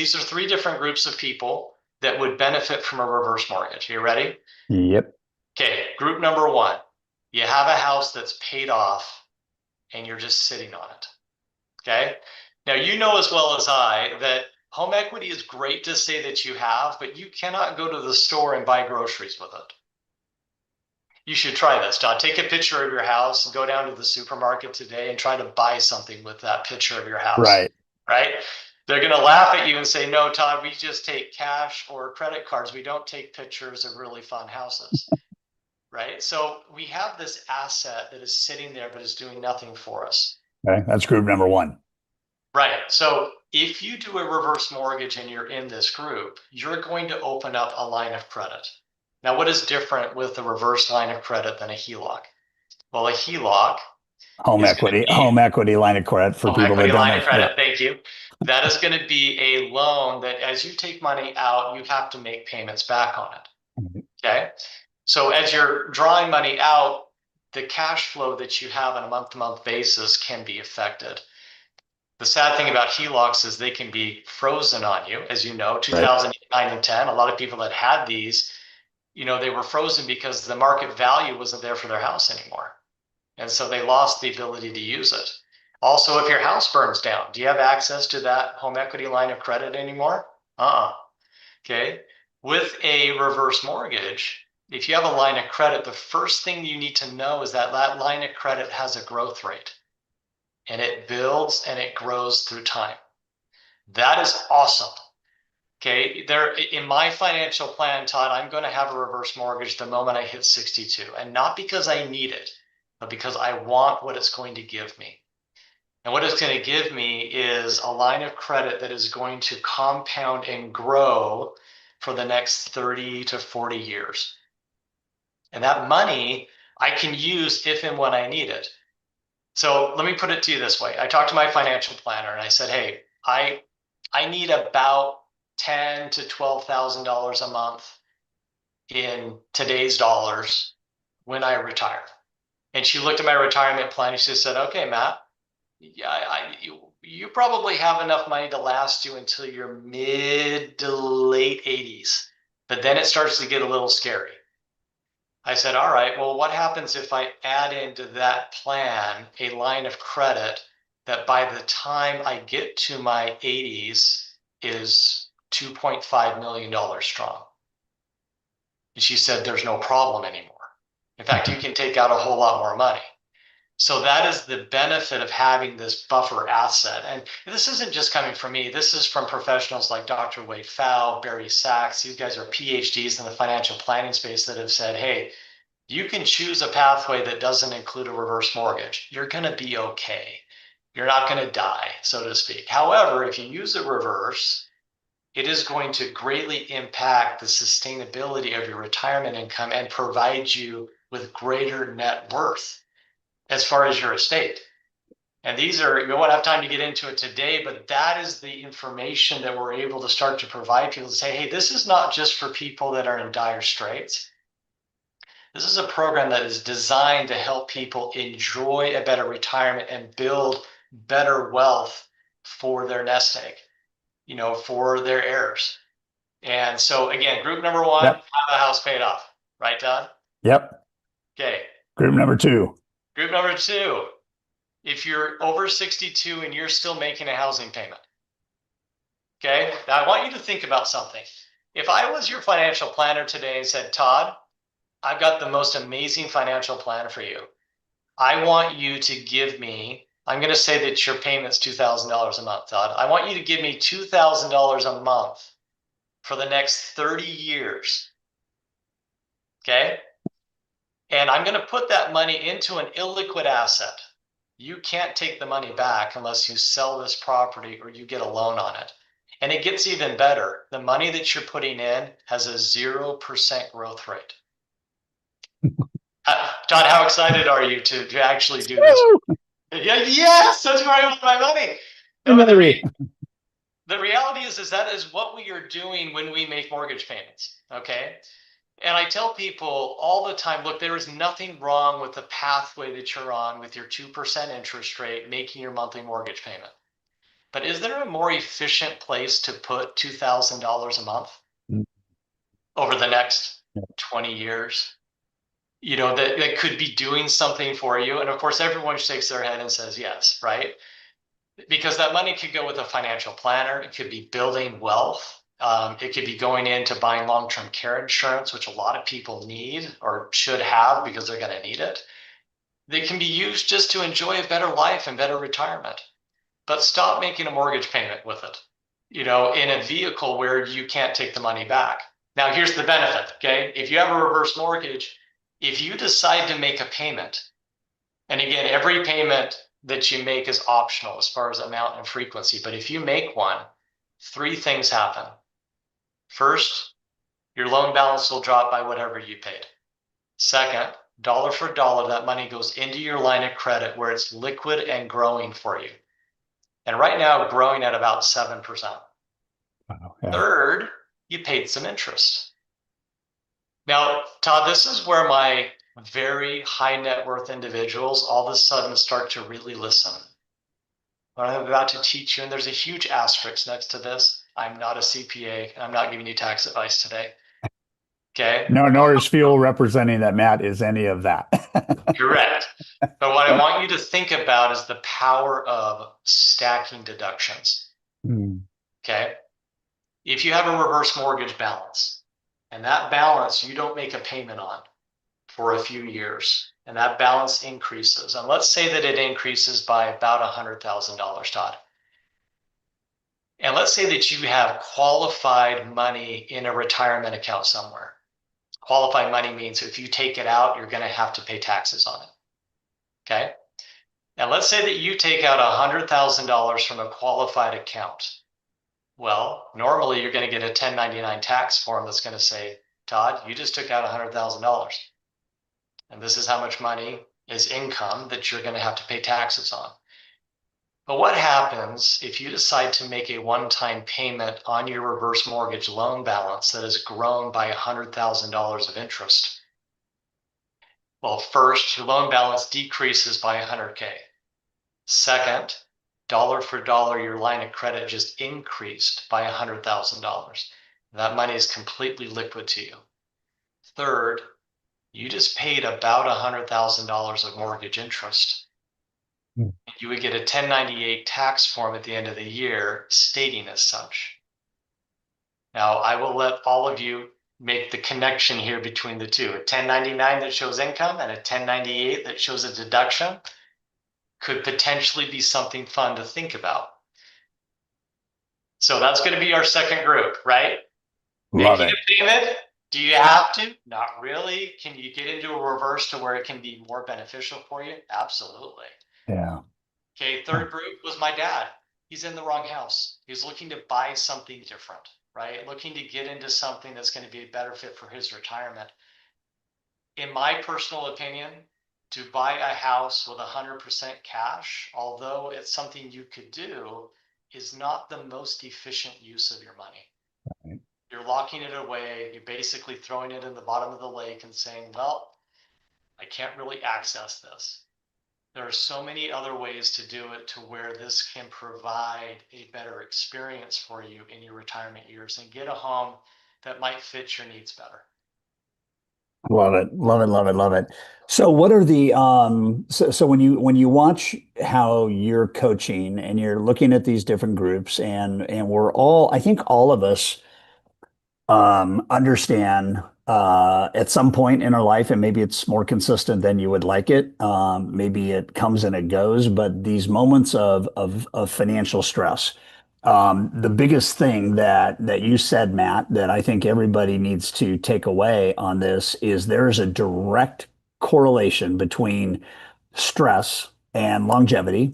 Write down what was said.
These are three different groups of people that would benefit from a reverse mortgage. Are you ready? Yep. Okay, group number one, you have a house that's paid off and you're just sitting on it. Okay. Now, you know as well as I that home equity is great to say that you have, but you cannot go to the store and buy groceries with it. You should try this, Todd. Take a picture of your house and go down to the supermarket today and try to buy something with that picture of your house, Right. right? They're going to laugh at you and say, no, Todd, we just take cash or credit cards. We don't take pictures of really fun houses, right? So we have this asset that is sitting there, but is doing nothing for us. Okay. That's group number one. Right. So if you do a reverse mortgage and you're in this group, you're going to open up a line of credit. Now, what is different with the reverse line of credit than a HELOC? Well, a HELOC is going to be Home equity line of credit for home people that equity don't line of know. Yeah. credit. Thank you. That is going to be a loan that as you take money out, you have to make payments back on it. Okay. So as you're drawing money out, the cash flow that you have on a month-to-month basis can be affected. The sad thing about HELOCs is they can be frozen on you. As you know, Right. 2009 and 10, a lot of people that had these, they were frozen because the market value wasn't there for their house anymore. And so they lost the ability to use it. Also, if your house burns down, do you have access to that home equity line of credit anymore? Okay. With a reverse mortgage, if you have a line of credit, the first thing you need to know is that that line of credit has a growth rate and it builds and it grows through time. That is awesome. Okay. There in my financial plan, Todd, I'm going to have a reverse mortgage the moment I hit 62. And not because I need it, but because I want what it's going to give me. And what it's going to give me is a line of credit that is going to compound and grow for the next 30 to 40 years. And that money I can use if and when I need it. So let me put it to you this way. I talked to my financial planner and I said, hey, I need about $10,000 to $12,000 a month in today's dollars when I retire. And she looked at my retirement plan and she said, okay, Matt, yeah, you probably have enough money to last you until your mid to late 80s. But then it starts to get a little scary. I said, all right, well, what happens if I add into that plan a line of credit that by the time I get to my 80s is $2.5 million strong? And she said, there's no problem anymore. In fact, you can take out a whole lot more money. So that is the benefit of having this buffer asset. And this isn't just coming from me. This is from professionals like Dr. Wade Pfau, Barry Sachs. These guys are PhDs in the financial planning space that have said, hey, you can choose a pathway that doesn't include a reverse mortgage. You're going to be okay. You're not going to die, so to speak. However, if you use a reverse, it is going to greatly impact the sustainability of your retirement income and provide you with greater net worth as far as your estate. And these are, we won't have time to get into it today, but that is the information that we're able to start to provide people to say, hey, this is not just for people that are in dire straits. This is a program that is designed to help people enjoy a better retirement and build better wealth for their nest egg, for their heirs. And so again, group number one, Yep. have a house paid off, right, Don? Yep. Okay. Group number two. Group number two, if you're over 62 and you're still making a housing payment. Okay. Now I want you to think about something. If I was your financial planner today and said, Todd, I've got the most amazing financial plan for you. I want you to give me, I'm going to say that your payment's $2,000 a month, Todd. I want you to give me $2,000 a month for the next 30 years. Okay. And I'm going to put that money into an illiquid asset. You can't take the money back unless you sell this property or you get a loan on it. And it gets even better. The money that you're putting in has a 0% growth rate. Todd, how excited are you to actually do this? Yeah, yes, that's where I want my money. No, but the reality is that is what we are doing when we make mortgage payments. Okay. And I tell people all the time, look, there is nothing wrong with the pathway that you're on with your 2% interest rate, making your monthly mortgage payment. But is there a more efficient place to put $2,000 a month Mm. over the next 20 years? That could be doing something for you. And of course, everyone shakes their head and says yes, right? Because that money could go with a financial planner. It could be building wealth. It could be going into buying long-term care insurance, which a lot of people need or should have because they're going to need it. They can be used just to enjoy a better life and better retirement. But stop making a mortgage payment with it, in a vehicle where you can't take the money back. Now, here's the benefit, okay? If you have a reverse mortgage, if you decide to make a payment, and again, every payment that you make is optional as far as amount and frequency, but if you make one, three things happen. First, your loan balance will drop by whatever you paid. Second, dollar for dollar, that money goes into your line of credit where it's liquid and growing for you. And right now, growing at about 7%. Wow, yeah. Third, you paid some interest. Now, Todd, this is where my very high net worth individuals all of a sudden start to really listen. What I'm about to teach you, and there's a huge asterisk next to this. I'm not a CPA, and I'm not giving you tax advice today. Okay? No, nor is fuel representing that Matt is any of that. Correct. But what I want you to think about is the power of stacking deductions. Mm. Okay? If you have a reverse mortgage balance, and that balance you don't make a payment on for a few years, and that balance increases, and let's say that it increases by about $100,000, Todd. And let's say that you have qualified money in a retirement account somewhere. Qualified money means if you take it out, you're going to have to pay taxes on it. Okay? And let's say that you take out $100,000 from a qualified account. Well, normally you're going to get a 1099 tax form that's going to say, Todd, you just took out $100,000. And this is how much money is income that you're going to have to pay taxes on. But what happens if you decide to make a one-time payment on your reverse mortgage loan balance that has grown by $100,000 of interest? Well, first, your loan balance decreases by 100K. Second, dollar for dollar, your line of credit just increased by $100,000. That money is completely liquid to you. Third, you just paid about $100,000 of mortgage interest. Hmm. You would get a 1098 tax form at the end of the year stating as such. Now, I will let all of you make the connection here between the two. A 1099 that shows income and a 1098 that shows a deduction could potentially be something fun to think about. So that's going to be our second group, right? Love Making it. a payment. Do you have to? Not really. Can you get into a reverse to where it can be more beneficial for you? Absolutely. Yeah. Okay, third group was my dad. He's in the wrong house. He's looking to buy something different, right? Looking to get into something that's going to be a better fit for his retirement. In my personal opinion, to buy a house with 100% cash, although it's something you could do, is not the most efficient use of your money. Right. You're locking it away. You're basically throwing it in the bottom of the lake and saying, well, I can't really access this. There are so many other ways to do it to where this can provide a better experience for you in your retirement years and get a home that might fit your needs better. Love it. Love it. Love it. Love it. So what are the so when you watch how you're coaching and you're looking at these different groups and we're all I think all of us understand at some point in our life, and maybe it's more consistent than you would like it. Maybe it comes and it goes, but these moments of financial stress. The biggest thing that you said, Matt, that I think everybody needs to take away on this is there is a direct correlation between stress and longevity.